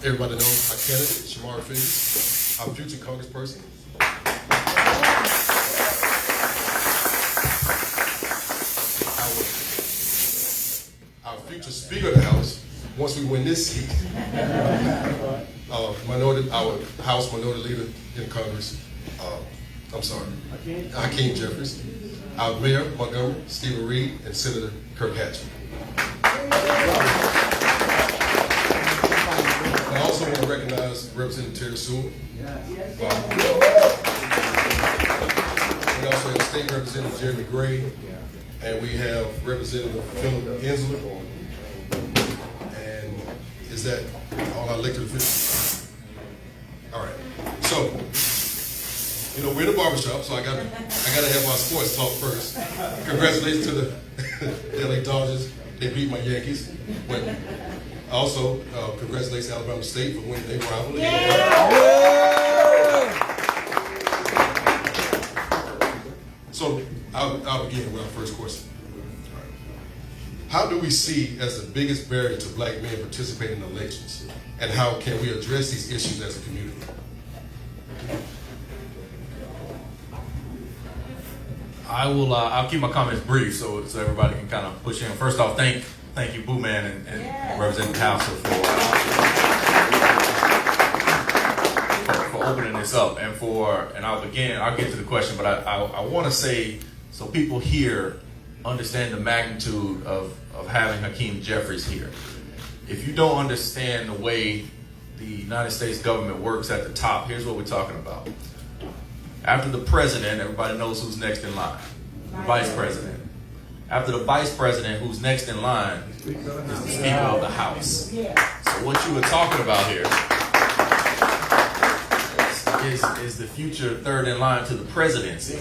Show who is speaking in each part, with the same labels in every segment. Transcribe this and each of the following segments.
Speaker 1: Everybody knows our candidate, Shamara Figgis, our future congressperson. Our future Speaker of the House, once we win this seat. Our House Minority Leader in Congress, Hakeem Jeffries. Our Mayor, Montgomery, Stephen Reed, and Senator Kirk Hatchett. I also want to recognize Representative Terry Sewell. We also have State Representative Jeremy Gray, and we have Representative Philip Insler. And is that all our elected officials? All right. So, we're in a barbershop, so I gotta have our sports talk first. Congratulations to the LA Dodgers. They beat my Yankees. But also, congratulations to Alabama State for winning their rivalry. So I'll begin with our first question. All right. How do we see as the biggest barrier to black men participating in elections? And how can we address these issues as a community?
Speaker 2: I'll keep my comments brief so everybody can kind of push in. First off, thank you, Boo Man and Representative House for opening this up and I'll get to the question, but I want to say so people here understand the magnitude of having Hakeem Jeffries here. If you don't understand the way the United States government works at the top, here's what we're talking about. After the president, everybody knows who's next in line. The vice president. After the vice president, who's next in line is the Speaker of the House. So what you were talking about here is the future third in line to the presidency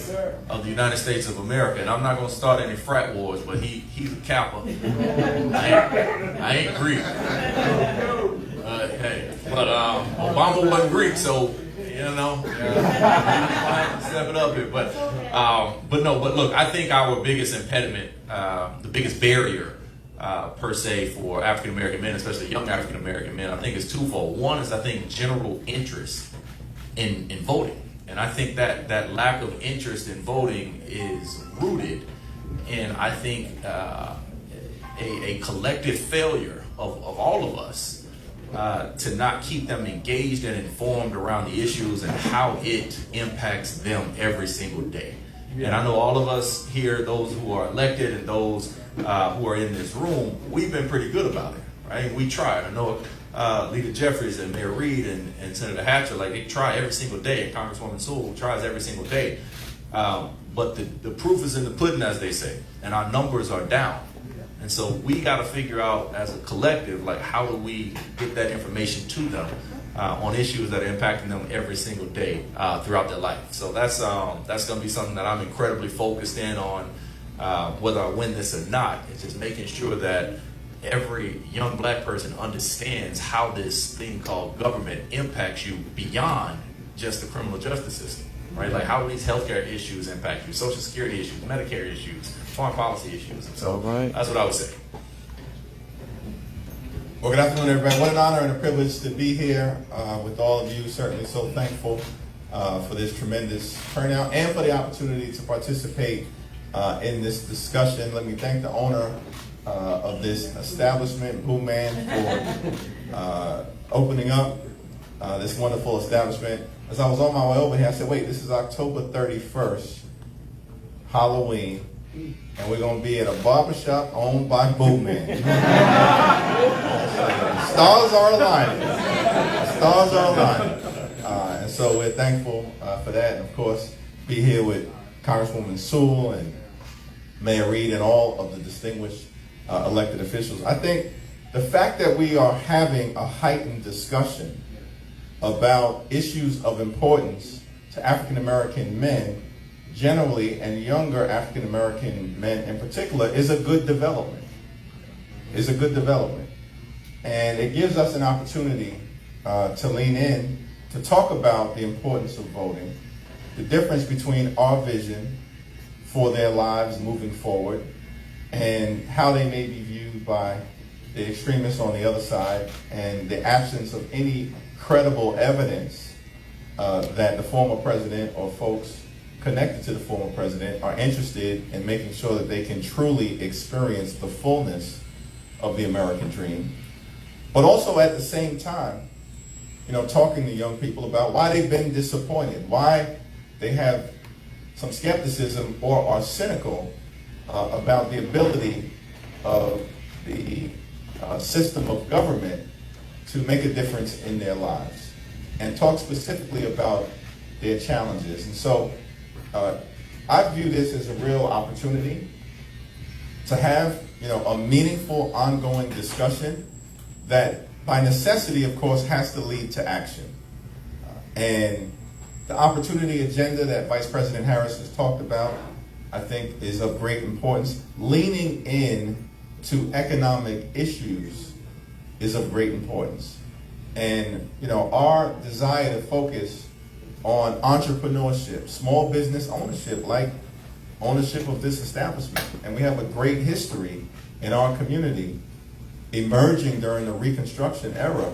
Speaker 2: of the United States of America. And I'm not going to start any frat wars, but he's a Kappa. I ain't Greek. But Obama wasn't Greek, so step it up here. But look, I think our biggest impediment, the biggest barrier per se for African American men, especially young African American men, I think is twofold. One is I think general interest in voting, and I think that lack of interest in voting is rooted in I think a collective failure of all of us. To not keep them engaged and informed around the issues and how it impacts them every single day. And I know all of us here, those who are elected and those who are in this room, we've been pretty good about it, right? We tried. I know Leader Jeffries and Mayor Reed and Senator Hatcher, they try every single day, and Congresswoman Sewell tries every single day. But the proof is in the pudding, as they say, and our numbers are down. And so we got to figure out as a collective, how do we get that information to them on issues that are impacting them every single day throughout their life. So that's going to be something that I'm incredibly focused in on, whether I win this or not. It's just making sure that every young black person understands how this thing called government impacts you beyond just the criminal justice system, right? How do these healthcare issues impact you, Social Security issues, Medicare issues, foreign policy issues. And so that's what I would say.
Speaker 3: Well, good afternoon, everybody. What an honor and a privilege to be here with all of you. Certainly so thankful for this tremendous turnout and for the opportunity to participate in this discussion. Let me thank the owner of this establishment, Boo Man, for opening up this wonderful establishment. As I was on my way over here, I said, wait, this is October 31st, Halloween. And we're going to be at a barbershop owned by Boo Man. Stars are aligning. Stars are aligning. And so we're thankful for that. And of course, be here with Congresswoman Sewell and Mayor Reed and all of the distinguished elected officials. I think the fact that we are having a heightened discussion about issues of importance to African American men generally, and younger African American men in particular, is a good development. And it gives us an opportunity to lean in, to talk about the importance of voting, the difference between our vision for their lives moving forward, and how they may be viewed by the extremists on the other side, and the absence of any credible evidence that the former president or folks connected to the former president are interested in making sure that they can truly experience the fullness of the American dream. But also at the same time, talking to young people about why they've been disappointed, why they have some skepticism or are cynical about the ability of the system of government to make a difference in their lives, and talk specifically about their challenges. And so I view this as a real opportunity to have a meaningful ongoing discussion that by necessity, of course, has to lead to action. And the opportunity agenda that Vice President Harris has talked about, I think, is of great importance. Leaning in to economic issues is of great importance. And our desire to focus on entrepreneurship, small business ownership, like ownership of this establishment. And we have a great history in our community emerging during the Reconstruction era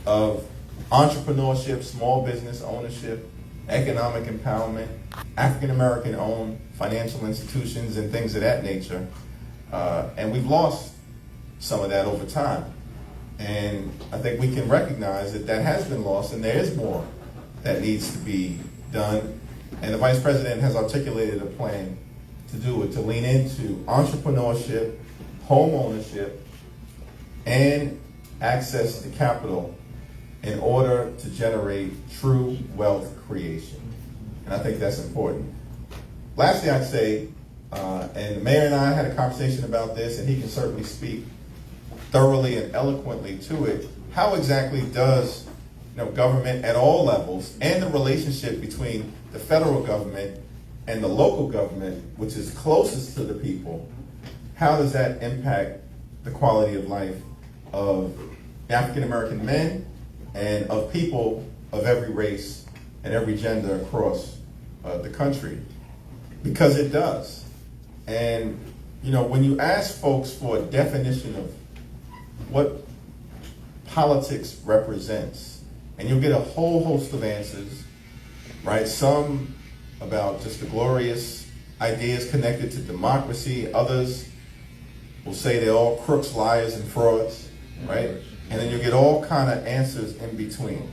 Speaker 3: of entrepreneurship, small business ownership, economic empowerment, African-American owned financial institutions and things of that nature. And we've lost some of that over time. And I think we can recognize that that has been lost, and there is more that needs to be done. And the Vice President has articulated a plan to do it, to lean into entrepreneurship, home ownership, and access to capital in order to generate true wealth creation. And I think that's important. Lastly, I'd say, and the mayor and I had a conversation about this, and he can certainly speak thoroughly and eloquently to it. How exactly does government at all levels, and the relationship between the federal government and the local government, which is closest to the people, how does that impact the quality of life of African American men and of people of every race and every gender across the country? Because it does. And when you ask folks for a definition of what politics represents, and you'll get a whole host of answers, right? Some about just the glorious ideas connected to democracy. Others will say they're all crooks, liars, and frauds, right? And then you'll get all kind of answers in between.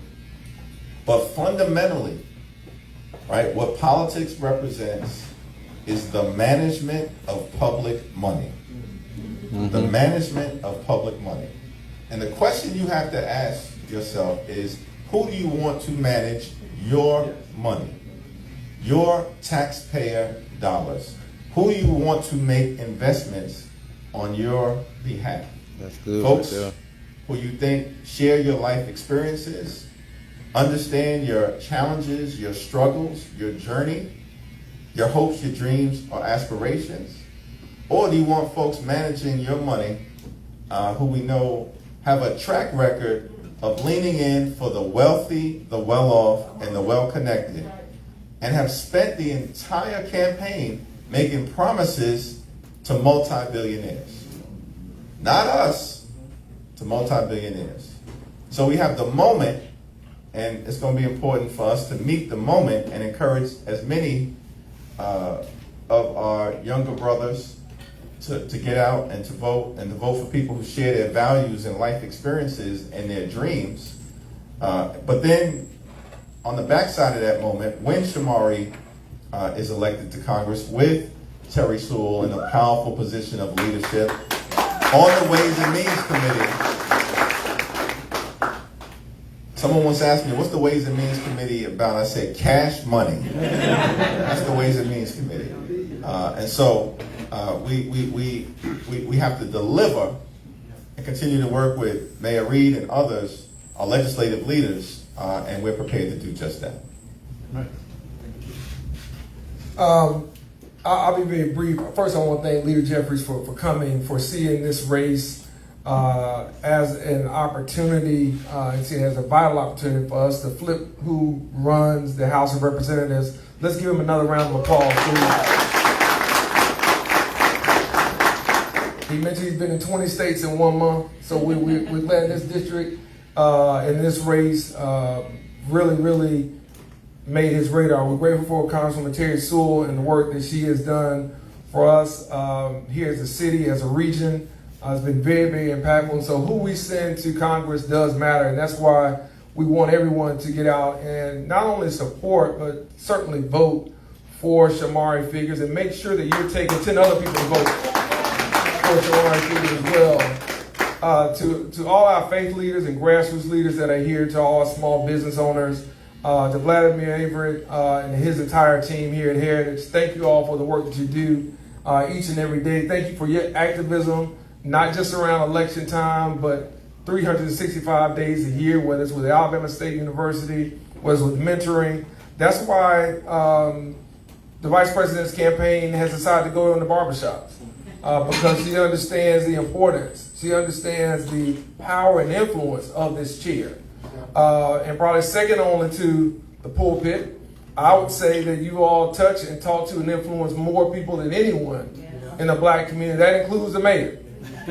Speaker 3: But fundamentally, right, what politics represents is the management of public money. Mm-hmm. The management of public money. And the question you have to ask yourself is, who do you want to manage your money? Your taxpayer dollars. Who do you want to make investments on your behalf?
Speaker 4: That's good.
Speaker 3: Folks
Speaker 4: yeah.
Speaker 3: who you think share your life experiences, understand your challenges, your struggles, your journey, your hopes, your dreams, or aspirations? Or do you want folks managing your money who we know have a track record of leaning in for the wealthy, the well-off, and the well-connected, and have spent the entire campaign making promises to multi-billionaires? Not us, to multi-billionaires. So we have the moment, and it's going to be important for us to meet the moment and encourage as many of our younger brothers to get out and to vote for people who share their values and life experiences and their dreams. But then on the backside of that moment, when Shamari is elected to Congress with Terry Sewell in a powerful position of leadership on the Ways and Means Committee. Someone once asked me, what's the Ways and Means Committee about? I said, cash money. That's the Ways and Means Committee. And so we have to deliver and continue to work with Mayor Reed and others, our legislative leaders, and we're prepared to do just that.
Speaker 5: I'll be very brief. First, I want to thank Leader Jeffries for coming, for seeing this race as an opportunity, and seeing it as a vital opportunity for us to flip who runs the House of Representatives. Let's give him another round of applause, please. He mentioned he's been in 20 states in 1 month. So we're glad this district in this race really made his radar. We're grateful for Congresswoman Terry Sewell and the work that she has done for us here as a city, as a region. It's been very impactful. And so who we send to Congress does matter. And that's why we want everyone to get out and not only support, but certainly vote for Shamari Figures, and make sure that you're taking 10 other people to vote for Shamari Figures as well. To all our faith leaders and grassroots leaders that are here, to all our small business owners, to Vladimir Avery and his entire team here at Heritage, thank you all for the work that you do each and every day. Thank you for your activism, not just around election time, but 365 days a year, whether it's with Alabama State University, whether it's with mentoring. That's why the Vice President's campaign has decided to go on the barbershops because she understands the importance. She understands the power and influence of this chair. And probably second only to the pulpit, I would say that you all touch and talk to and influence more people than anyone in the black community. That includes the mayor.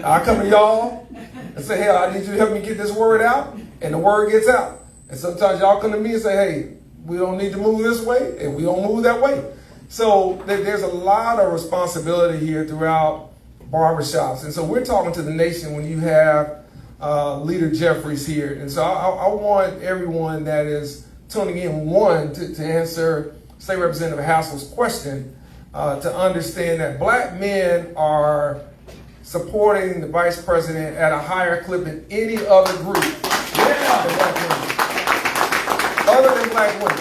Speaker 5: I come to y'all and say, hey, I need you to help me get this word out, and the word gets out. And sometimes y'all come to me and say, hey, we don't need to move this way, and we don't move that way. So there's a lot of responsibility here throughout barbershops. And so we're talking to the nation when you have Leader Jeffries here. And so I want everyone that is tuning in, one, to answer State Representative Hassel's question, to understand that black men are supporting the vice president at a higher clip than any other group other than black women.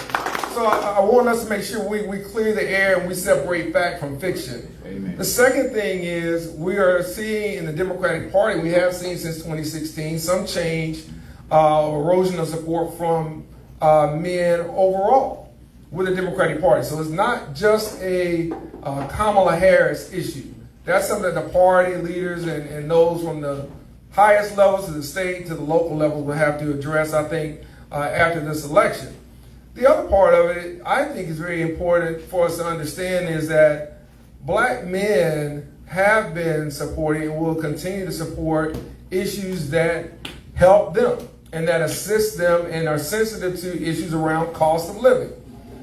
Speaker 5: So I want us to make sure we clear the air and we separate fact from fiction. Amen. The second thing is we are seeing in the Democratic Party, we have seen since 2016, some change, erosion of support from men overall with the Democratic Party. So it's not just a Kamala Harris issue. That's something that the party leaders and those from the highest levels of the state to the local levels will have to address, I think, after this election. The other part of it, I think, is very important for us to understand is that black men have been supporting and will continue to support issues that help them and that assist them and are sensitive to issues around cost of living.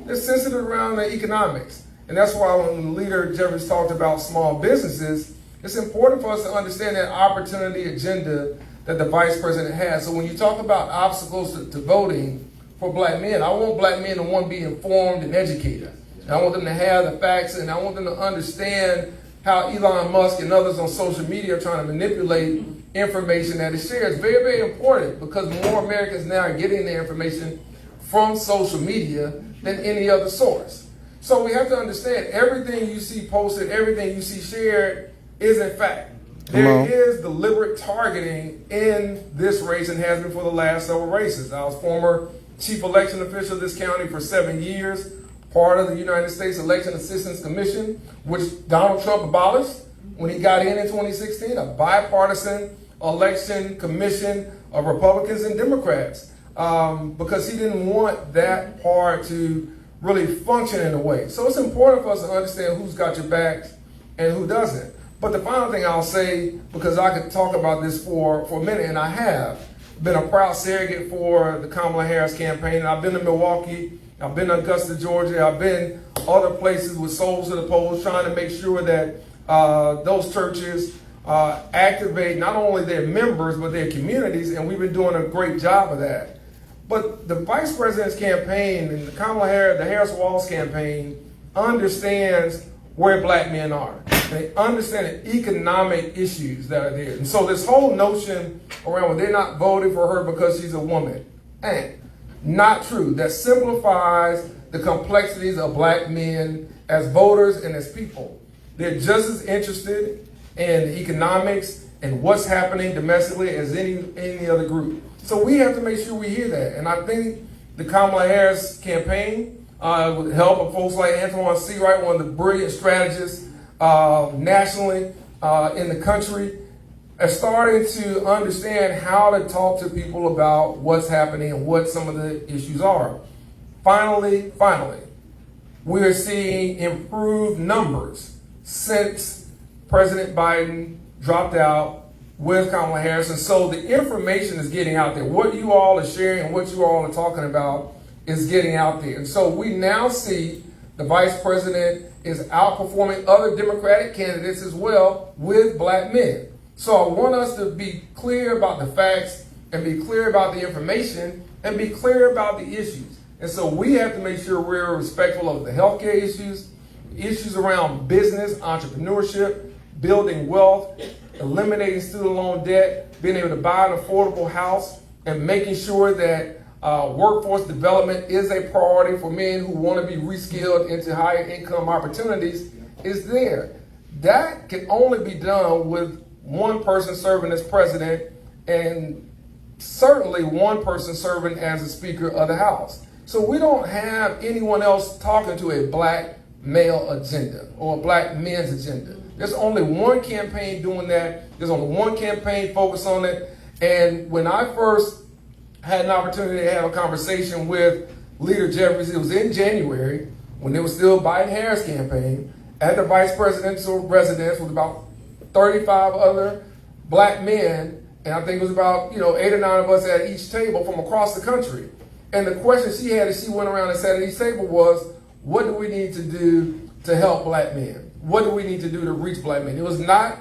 Speaker 5: They're sensitive around the economics. And that's why when Leader Jeffries talked about small businesses, it's important for us to understand that opportunity agenda that the vice president has. So when you talk about obstacles to voting for black men, I want black men to, one, be informed and educated. And I want them to have the facts, and I want them to understand how Elon Musk and others on social media are trying to manipulate information that is shared. It's very important because more Americans now are getting their information from social media than any other source. So we have to understand everything you see posted, everything you see shared is in fact. There is deliberate targeting in this race and has been for the last several races. I was former chief election official of this county for 7 years, part of the United States Election Assistance Commission, which Donald Trump abolished when he got in 2016, a bipartisan election commission of Republicans and Democrats, because he didn't want that part to really function in a way. So it's important for us to understand who's got your backs and who doesn't. But the final thing I'll say, because I could talk about this for a minute, and I have been a proud surrogate for the Kamala Harris campaign. And I've been to Milwaukee, I've been to Augusta, Georgia, I've been other places with Souls to the Polls, trying to make sure that those churches activate not only their members, but their communities, and we've been doing a great job of that. But the vice president's campaign and the Kamala Harris, the Harris-Walz campaign understands where black men are. They understand the economic issues that are there. And so this whole notion around, well, they're not voting for her because she's a woman, ain't not true. That simplifies the complexities of black men as voters and as people. They're just as interested in the economics and what's happening domestically as any other group. So we have to make sure we hear that. And I think the Kamala Harris campaign, with the help of folks like Antoine Seawright, one of the brilliant strategists nationally in the country, are starting to understand how to talk to people about what's happening and what some of the issues are. Finally, we're seeing improved numbers since President Biden dropped out with Kamala Harris. And so the information is getting out there. What you all are sharing and what you all are talking about is getting out there. And so we now see the vice president is outperforming other Democratic candidates as well with black men. So I want us to be clear about the facts and be clear about the information and be clear about the issues. And so we have to make sure we're respectful of the healthcare issues, issues around business, entrepreneurship, building wealth, eliminating student loan debt, being able to buy an affordable house, and making sure that workforce development is a priority for men who want to be reskilled into higher income opportunities is there. That can only be done with one person serving as president and certainly one person serving as the Speaker of the House. So we don't have anyone else talking to a black male agenda or a black men's agenda. There's only one campaign doing that. There's only one campaign focused on it. And when I first had an opportunity to have a conversation with Leader Jeffries, it was in January when there was still Biden-Harris campaign at the vice presidential residence with about 35 other black men. And I think it was about 8 or 9 of us at each table from across the country. And the question she had as she went around and sat at each table was, what do we need to do to help black men? What do we need to do to reach black men? It was not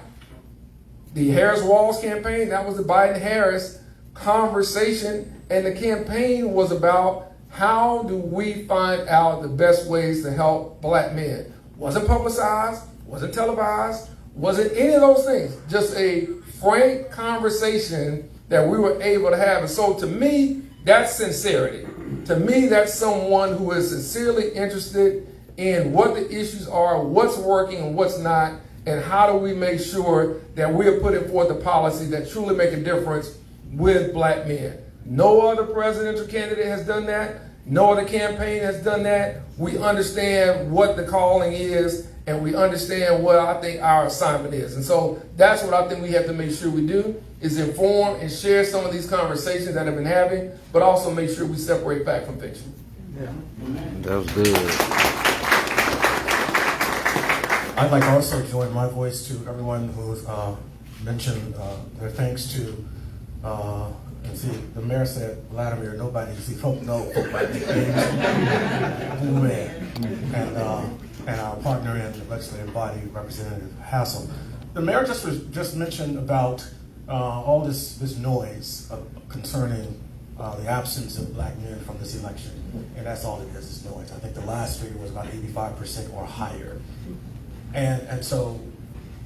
Speaker 5: the Harris-Walz campaign. That was the Biden-Harris conversation. And the campaign was about how do we find out the best ways to help black men. Wasn't publicized, wasn't televised, wasn't any of those things. Just a frank conversation that we were able to have. And so to me, that's sincerity. To me, that's someone who is sincerely interested in what the issues are, what's working and what's not, and how do we make sure that we are putting forth a policy that truly make a difference with black men. No other presidential candidate has done that. No other campaign has done that. We understand what the calling is, and we understand what I think our assignment is. And so that's what I think we have to make sure we do, is inform and share some of these conversations that I've been having, but also make sure we separate fact from fiction.
Speaker 4: That was good.
Speaker 6: I'd like to also join my voice to everyone who's mentioned their thanks to, and see, the mayor said, Vladimir, nobody, see, folk know folk by nicknames. And our partner in the legislative body, Representative Hassel. The mayor just mentioned about all this noise concerning the absence of black men from this election. And that's all it is noise. I think the last figure was about 85% or higher. And so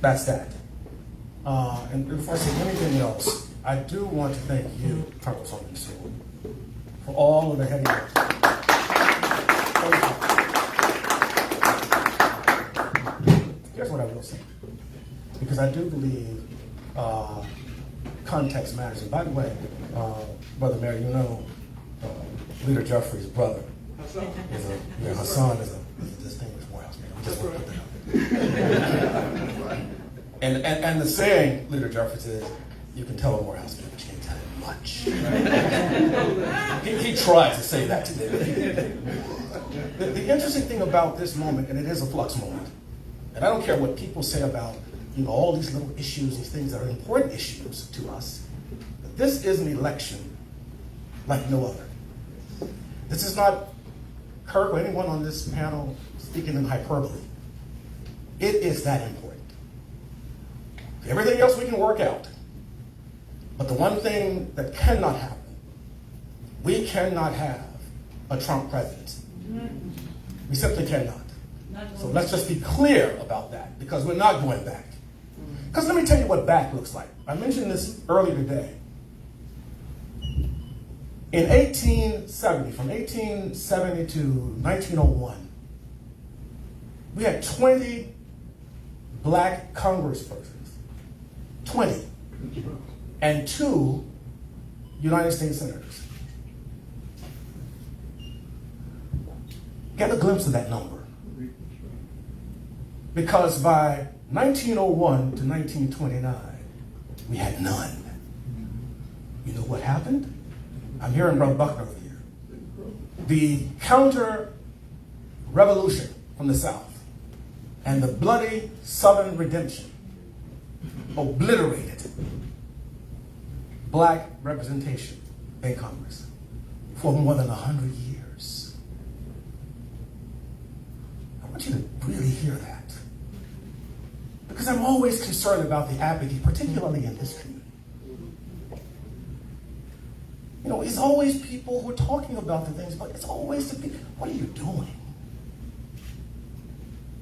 Speaker 6: that's that. And before I say anything else, I do want to thank you, Congresswoman Sewell, for all of the heavy work. Here's what I will say, because I do believe context matters. And by the way, Brother Mayor, Leader Jeffries' brother Hassan is a distinguished Morehouse man. Just want to put that out there. And the saying, Leader Jeffries, is you can tell a Morehouse man, but you can't tell him much. He tries to say that today. The interesting thing about this moment, and it is a flux moment, and I don't care what people say about all these little issues, these things that are important issues to us, but this is an election like no other. This is not Kirk or anyone on this panel speaking in hyperbole. It is that important. Everything else we can work out. But the one thing that cannot happen, we cannot have a Trump presidency. We simply cannot. So let's just be clear about that, because we're not going back. Because let me tell you what back looks like. I mentioned this earlier today. In 1870, from 1870 to 1901, we had 20 black congresspersons, 20, and 2 United States senators. Get a glimpse of that number. Because by 1901 to 1929, we had none. You know what happened? I'm hearing Brother Buckner over here. The counter-revolution from the South and the bloody Southern redemption obliterated black representation in Congress for more than 100 years. I want you to really hear that. Because I'm always concerned about the apathy, particularly in this community. You know, it's always people who are talking about the things, but it's always the people, what are you doing?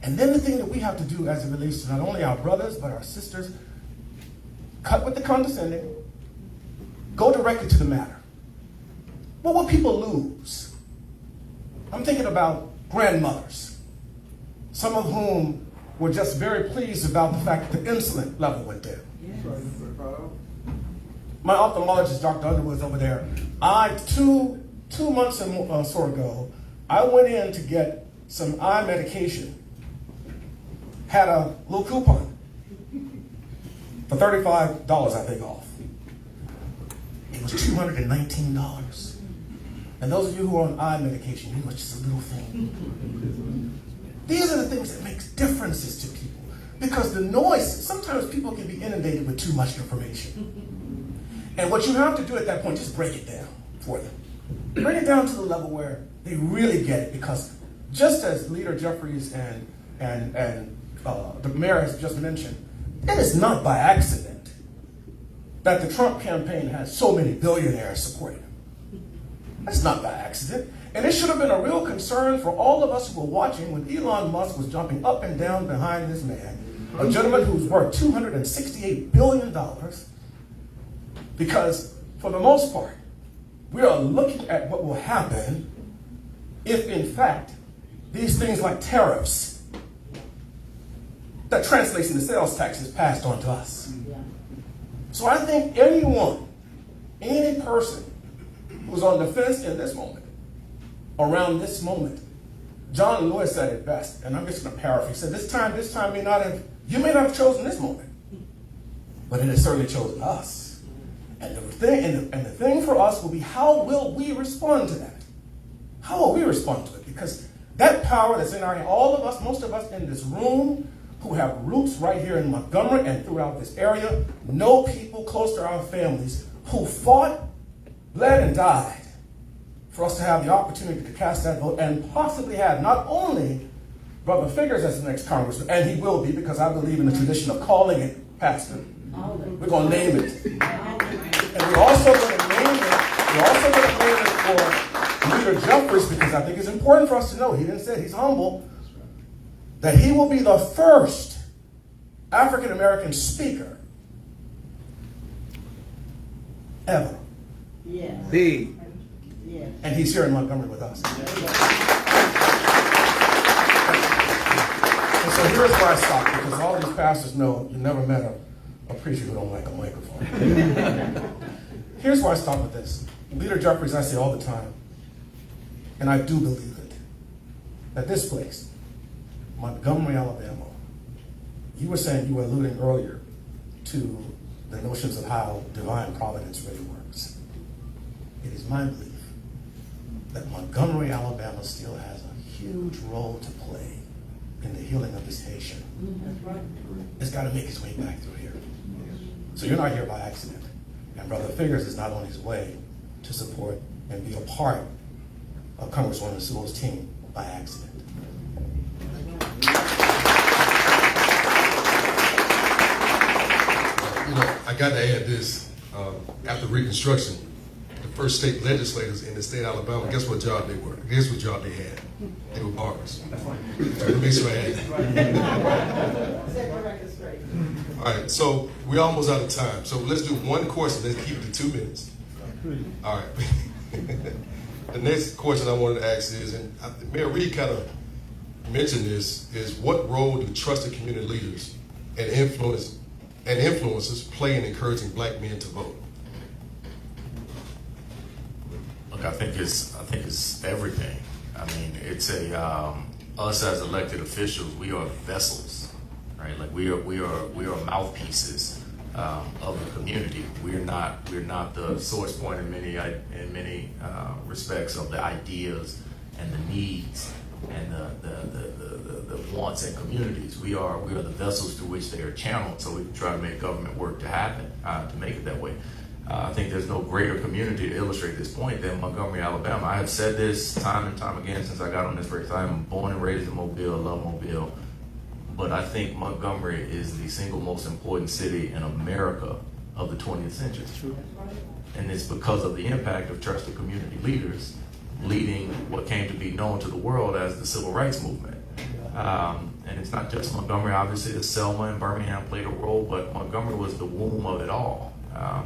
Speaker 6: And then the thing that we have to do as it relates to not only our brothers, but our sisters, cut with the condescending, go directly to the matter. What will people lose? I'm thinking about grandmothers, some of whom were just very pleased about the fact that the insulin level went down. My ophthalmologist, Dr. Underwood's over there. Two months or so ago, I went in to get some eye medication. Had a little coupon for $35, I think, off. It was $219. And those of you who are on eye medication, you know it's just a little thing. These are the things that make differences to people. Because the noise, sometimes people can be inundated with too much information. And what you have to do at that point, just break it down for them. Bring it down to the level where they really get it. Because just as Leader Jeffries and the mayor has just mentioned, it is not by accident that the Trump campaign has so many billionaires supporting him. That's not by accident. And it should have been a real concern for all of us who were watching when Elon Musk was jumping up and down behind this man, a gentleman who's worth $268 billion, because for the most part, we are looking at what will happen if, in fact, these things like tariffs that translates into sales tax is passed on to us. So I think any person who's on the fence in this moment, around this moment, John Lewis said it best, and I'm just going to paraphrase. He said, this time you may not have chosen this moment, but it has certainly chosen us. And the thing for us will be, how will we respond to that? How will we respond to it? Because that power that's in our hand, all of us, most of us in this room, who have roots right here in Montgomery and throughout this area, know people close to our families who fought, bled, and died for us to have the opportunity to cast that vote and possibly have not only Brother Figures as the next congressman, and he will be, because I believe in the tradition of calling it pastor. We're going to name it. And we're also going to name it for Leader Jeffries, because I think it's important for us to know, he didn't say it, he's humble, that he will be the first African-American speaker ever.
Speaker 4: Yeah. Yeah.
Speaker 6: And he's here in Montgomery with us. And so here's where I stop, because all these pastors know you never met a preacher who don't like a microphone. Here's where I stop with this. Leader Jeffries, I say all the time, and I do believe it, that this place, Montgomery, Alabama, you were saying, you were alluding earlier to the notions of how divine providence really works. It is my belief that Montgomery, Alabama still has a huge role to play in the healing of this nation.
Speaker 4: That's right.
Speaker 6: It's got to make its way back through here. So you're not here by accident. And Brother Figures is not on his way to support and be a part of Congresswoman Sewell's team by accident.
Speaker 1: You know, I got to add this. After Reconstruction, the first state legislators in the state of Alabama, guess what job they were? Guess what job they had? They were barbers. Make sure I add that.
Speaker 4: Set the record straight.
Speaker 1: All right, so we're almost out of time. So let's do one question. Let's keep it to 2 minutes. All right. The next question I wanted to ask is, and Mayor Reed kind of mentioned this, is what role do trusted community leaders and influencers play in encouraging black men to vote?
Speaker 2: Look, I think it's everything. I mean, it's us as elected officials, we are vessels, right? Like we are mouthpieces of the community. We're not the source point in many respects of the ideas and the needs and the wants and communities. We are the vessels through which they are channeled, so we can try to make government work to happen, to make it that way. I think there's no greater community to illustrate this point than Montgomery, Alabama. I have said this time and time again since I got on this race. I am born and raised in Mobile, love Mobile, but I think Montgomery is the single most important city in America of the 20th century. And it's because of the impact of trusted community leaders leading what came to be known to the world as the Civil Rights Movement. And it's not just Montgomery, obviously, the Selma and Birmingham played a role, but Montgomery was the womb of it all.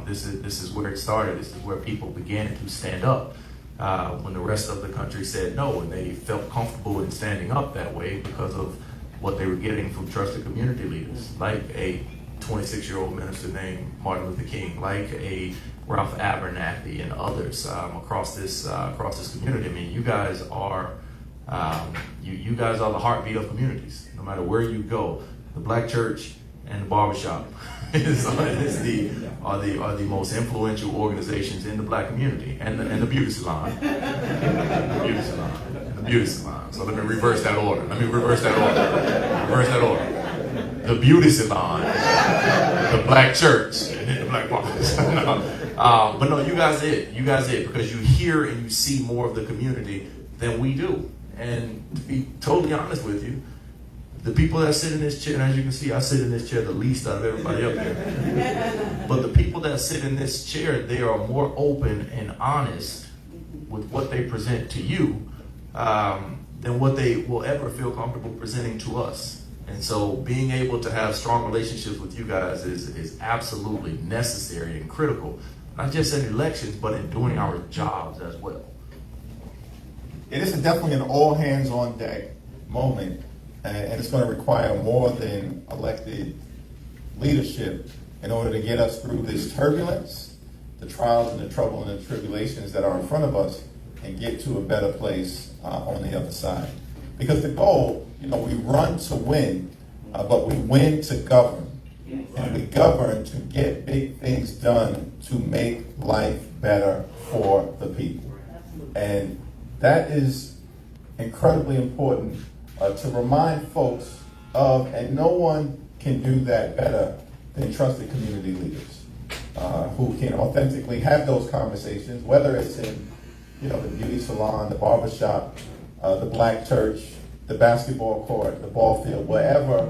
Speaker 2: This is where it started. This is where people began to stand up when the rest of the country said no, and they felt comfortable in standing up that way because of what they were getting from trusted community leaders, like a 26-year-old minister named Martin Luther King, like a Ralph Abernathy and others across this community. I mean, you guys are you guys are the heartbeat of communities. No matter where you go, the Black Church and the Barbershop are the most influential organizations in the Black community, and the beauty salon, the beauty salon. So let me reverse that order. The beauty salon, the Black church, and then the Black Barbershop. But no, you guys did because you hear and you see more of the community than we do. And to be totally honest with you, the people that sit in this chair, and as you can see, I sit in this chair the least out of everybody up there. But the people that sit in this chair, they are more open and honest with what they present to you than what they will ever feel comfortable presenting to us. And so being able to have strong relationships with you guys is absolutely necessary and critical, not just in elections, but in doing our jobs as well.
Speaker 3: It is definitely an all hands on deck moment, and it's going to require more than elected leadership in order to get us through this turbulence, the trials and the trouble and the tribulations that are in front of us, and get to a better place on the other side. Because the goal, we run to win, but we win to govern. And we govern to get big things done to make life better for the people. And that is incredibly important to remind folks of, and no one can do that better than trusted community leaders who can authentically have those conversations, whether it's in the beauty salon, the barbershop, the Black church, the basketball court, the ball field, wherever.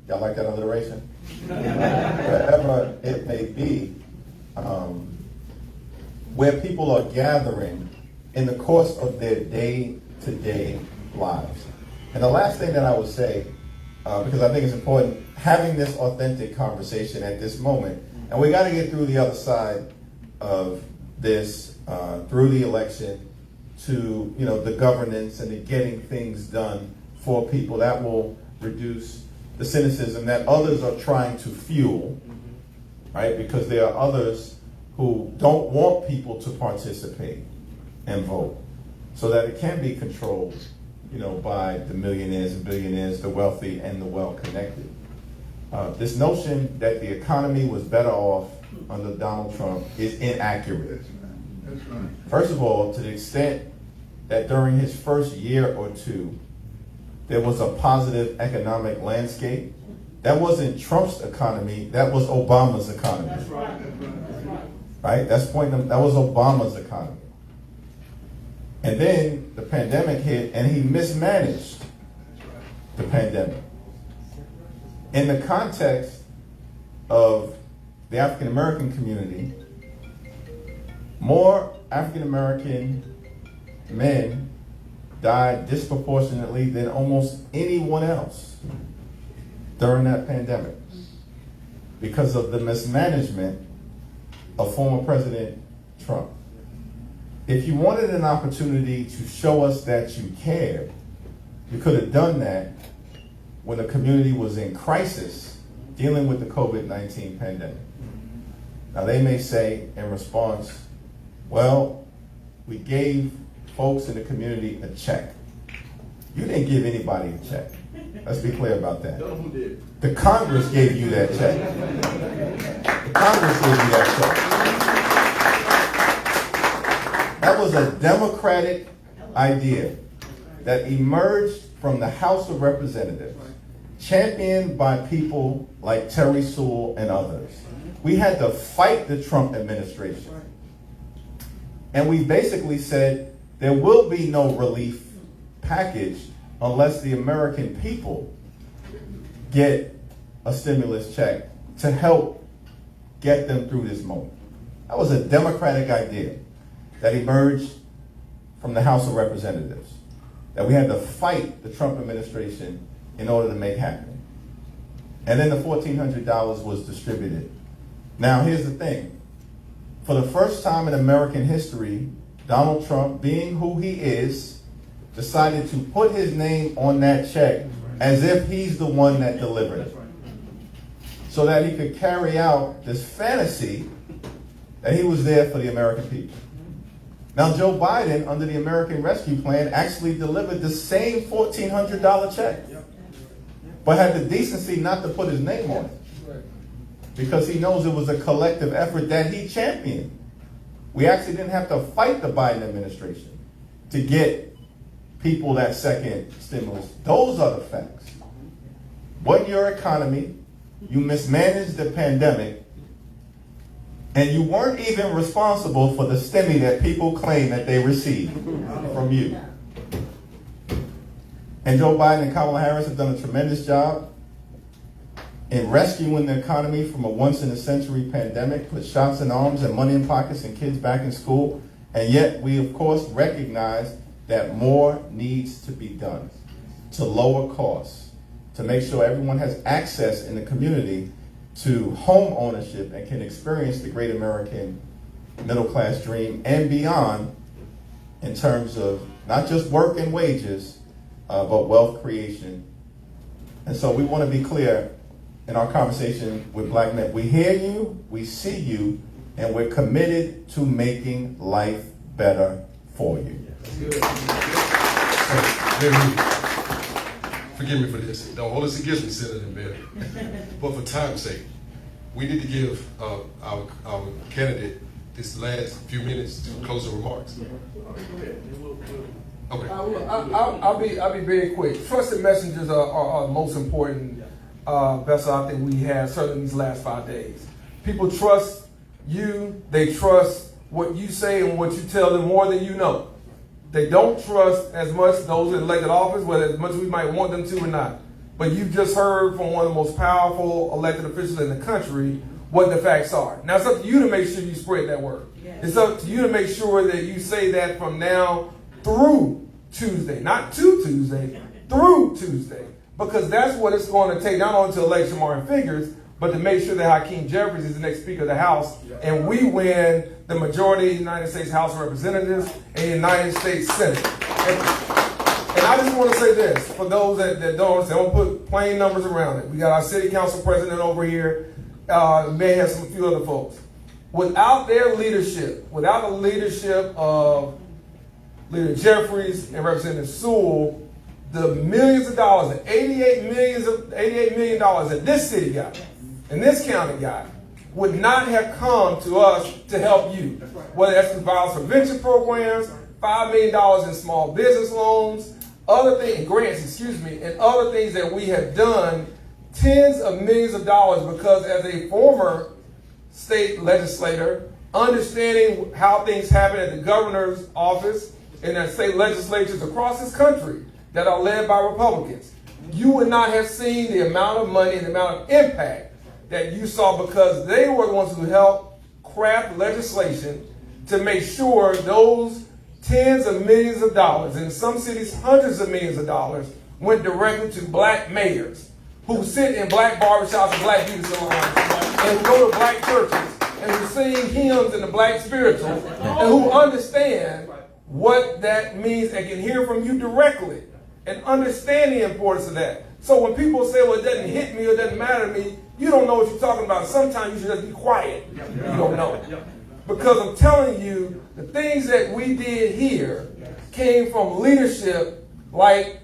Speaker 3: Y'all like that alliteration? Wherever it may be, where people are gathering in the course of their day-to-day lives. And the last thing that I would say, because I think it's important, having this authentic conversation at this moment, and we got to get through the other side of this, through the election, to the governance and the getting things done for people that will reduce the cynicism that others are trying to fuel, right? Because there are others who don't want people to participate and vote, so that it can be controlled, by the millionaires and billionaires, the wealthy and the well-connected. This notion that the economy was better off under Donald Trump is inaccurate.
Speaker 7: That's right.
Speaker 3: First of all, to the extent that during his first year or two, there was a positive economic landscape, that wasn't Trump's economy, that was Obama's economy.
Speaker 4: That's right. That's right.
Speaker 3: Right? That's pointing, that was Obama's economy. And then the pandemic hit and he mismanaged the pandemic. In the context of the African American community, more African American men died disproportionately than almost anyone else during that pandemic because of the mismanagement of former President Trump. If you wanted an opportunity to show us that you cared, you could have done that when the community was in crisis dealing with the COVID-19 pandemic. Now they may say in response, well, we gave folks in the community a check. You didn't give anybody a check. Let's be clear about that. The Congress gave you that check. The Congress gave you that check. That was a democratic idea that emerged from the House of Representatives, championed by people like Terry Sewell and others. We had to fight the Trump administration. And we basically said there will be no relief package unless the American people get a stimulus check to help get them through this moment. That was a Democratic idea that emerged from the House of Representatives that we had to fight the Trump administration in order to make happen. And then the $1,400 was distributed. Now, here's the thing. For the first time in American history, Donald Trump, being who he is, decided to put his name on that check as if he's the one that delivered it, so that he could carry out this fantasy that he was there for the American people. Now, Joe Biden, under the American Rescue Plan, actually delivered the same $1,400 check, but had the decency not to put his name on it, because he knows it was a collective effort that he championed. We actually didn't have to fight the Biden administration to get people that second stimulus. Those are the facts. Wasn't your economy, you mismanaged the pandemic, and you weren't even responsible for the stimmy that people claim that they received from you. And Joe Biden and Kamala Harris have done a tremendous job in rescuing the economy from a once-in-a-century pandemic, put shots in arms and money in pockets and kids back in school. And yet we, of course, recognize that more needs to be done to lower costs, to make sure everyone has access in the community to home ownership and can experience the great American middle-class dream and beyond, in terms of not just work and wages, but wealth creation. And so we want to be clear in our conversation with Black men. We hear you, we see you, and we're committed to making life better for you.
Speaker 1: Forgive me for this. Don't hold us against me, Senator Bell. But for time's sake, we need to give our candidate this last few minutes to closing remarks. Okay.
Speaker 5: I'll be very quick. Trusted messengers are the most important vessel I think we have, certainly these last 5 days. People trust you. They trust what you say and what you tell them more than you know. They don't trust as much those in elected office, whether as much as we might want them to or not. But you've just heard from one of the most powerful elected officials in the country what the facts are. Now, it's up to you to make sure you spread that word. Yes. It's up to you to make sure that you say that from now through Tuesday, not to Tuesday, through Tuesday. Because that's what it's going to take, not only to elect Shamar figures, but to make sure that Hakeem Jeffries is the next Speaker of the House, and we win the majority of the United States House of Representatives and the United States Senate. And I just want to say this, for those that don't understand, I'm going to put plain numbers around it. We got our city council president over here, may have some few other folks. Without their leadership, without the leadership of Leader Jeffries and Representative Sewell, the millions of dollars, the $88 million that this city got, and this county got, would not have come to us to help you. Whether that's through violence prevention programs, $5 million in small business loans, other things, grants, and other things that we have done, tens of millions of dollars, because as a former state legislator, understanding how things happen at the governor's office and at state legislatures across this country that are led by Republicans, you would not have seen the amount of money and the amount of impact that you saw, because they were the ones who helped craft legislation to make sure those tens of millions of dollars, in some cities hundreds of millions of dollars, went directly to black mayors who sit in black barbershops and black beauty salons and go to black churches and who sing hymns in the black spirituals and who understand what that means and can hear from you directly and understand the importance of that. So when people say, well, it doesn't hit me or it doesn't matter to me, you don't know what you're talking about. Sometimes you should just be quiet. You don't know. Because I'm telling you, the things that we did here came from leadership like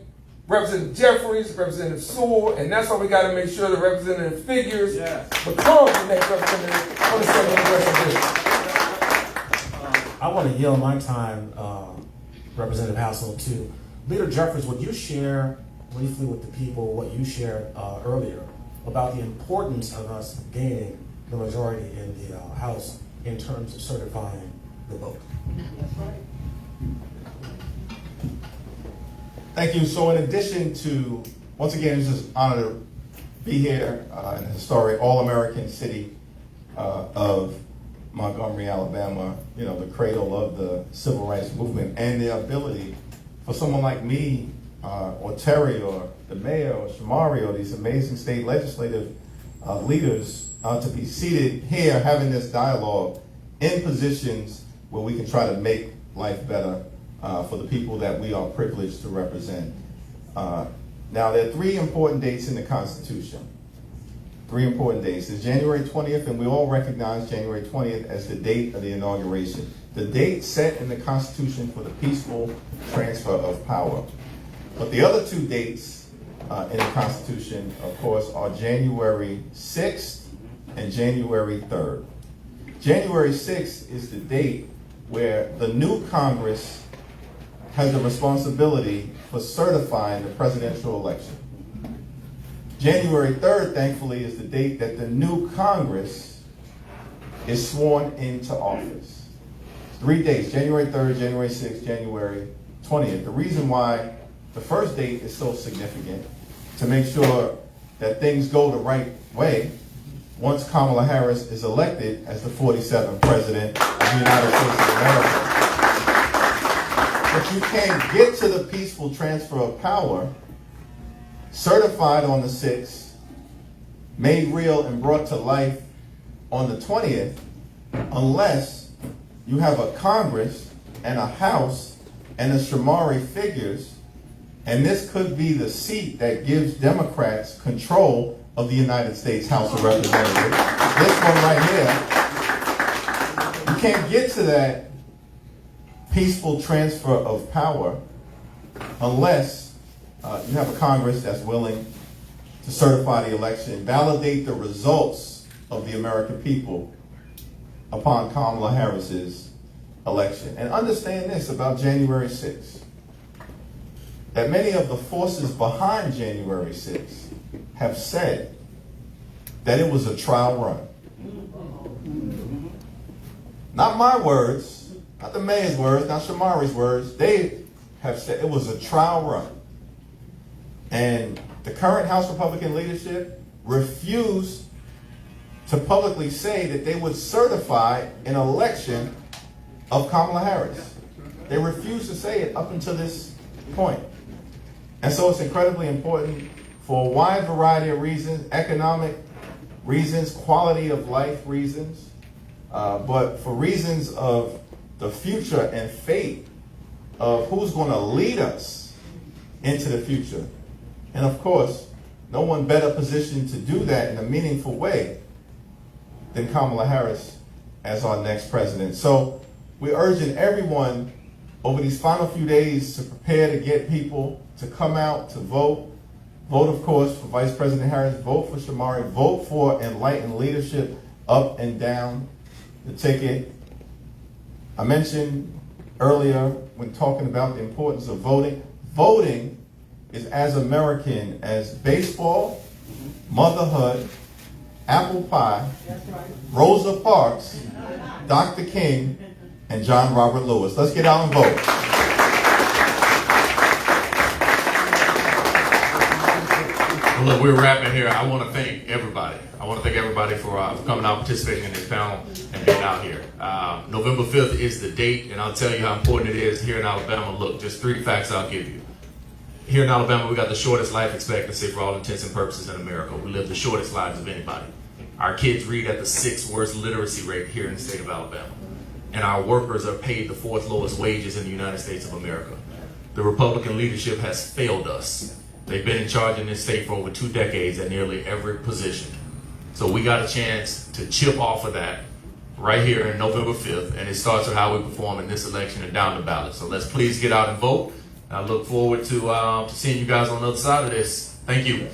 Speaker 5: Representative Jeffries, Representative Sewell, and that's why we got to make sure the representative figures become the next representative on the Senate Congressional District.
Speaker 6: I want to yield my time, Representative Hassel, to Leader Jeffries, would you share briefly with the people what you shared earlier about the importance of us gaining the majority in the House in terms of certifying the vote?
Speaker 4: That's right.
Speaker 3: Thank you. So in addition to, once again, it's just an honor to be here in the historic all-American city of Montgomery, Alabama, you know, the cradle of the civil rights movement, and the ability for someone like me or Terry or the mayor or Shamari or these amazing state legislative leaders to be seated here having this dialogue in positions where we can try to make life better for the people that we are privileged to represent. Now, there are 3 important dates in the Constitution. 3 important dates. It's January 20th, and we all recognize January 20th as the date of the inauguration. The date set in the Constitution for the peaceful transfer of power. But the other 2 dates in the Constitution, of course, are January 6th and January 3rd. January 6th is the date where the new Congress has the responsibility for certifying the presidential election. January 3rd, thankfully, is the date that the new Congress is sworn into office. 3 dates, January 3rd, January 6th, January 20th. The reason why the first date is so significant, to make sure that things go the right way once Kamala Harris is elected as the 47th president of the United States of America. But you can't get to the peaceful transfer of power certified on the 6th, made real and brought to life on the 20th, unless you have a Congress and a House and a Shamari figures, and this could be the seat that gives Democrats control of the United States House of Representatives. This one right here. You can't get to that peaceful transfer of power unless you have a Congress that's willing to certify the election, validate the results of the American people upon Kamala Harris's election. And understand this about January 6th, that many of the forces behind January 6th have said that it was a trial run. Not my words, not the mayor's words, not Shamari's words. They have said it was a trial run. And the current House Republican leadership refused to publicly say that they would certify an election of Kamala Harris. They refused to say it up until this point. And so it's incredibly important for a wide variety of reasons, economic reasons, quality of life reasons, but for reasons of the future and fate of who's going to lead us into the future. And of course, no one better positioned to do that in a meaningful way than Kamala Harris as our next president. So we're urging everyone over these final few days to prepare to get people to come out to vote. Vote, of course, for Vice President Harris. Vote for Shamari. Vote for enlightened leadership up and down the ticket. I mentioned earlier when talking about the importance of voting. Voting is as American as baseball, motherhood, apple pie, Rosa Parks, Dr. King, and John Robert Lewis. Let's get out and vote.
Speaker 2: Well, look, we're wrapping here. I want to thank everybody. I want to thank everybody for coming out, participating in this panel, and being out here. November 5th is the date, and I'll tell you how important it is here in Alabama. Look, just 3 facts I'll give you. Here in Alabama, we got the shortest life expectancy for all intents and purposes in America. We live the shortest lives of anybody. Our kids read at the 6th worst literacy rate here in the state of Alabama. And our workers are paid the 4th lowest wages in the United States of America. The Republican leadership has failed us. They've been in charge in this state for over 2 decades at nearly every position. So we got a chance to chip off of that right here in November 5th, and it starts with how we perform in this election and down the ballot. So let's please get out and vote. I look forward to seeing you guys on the other side of this. Thank you.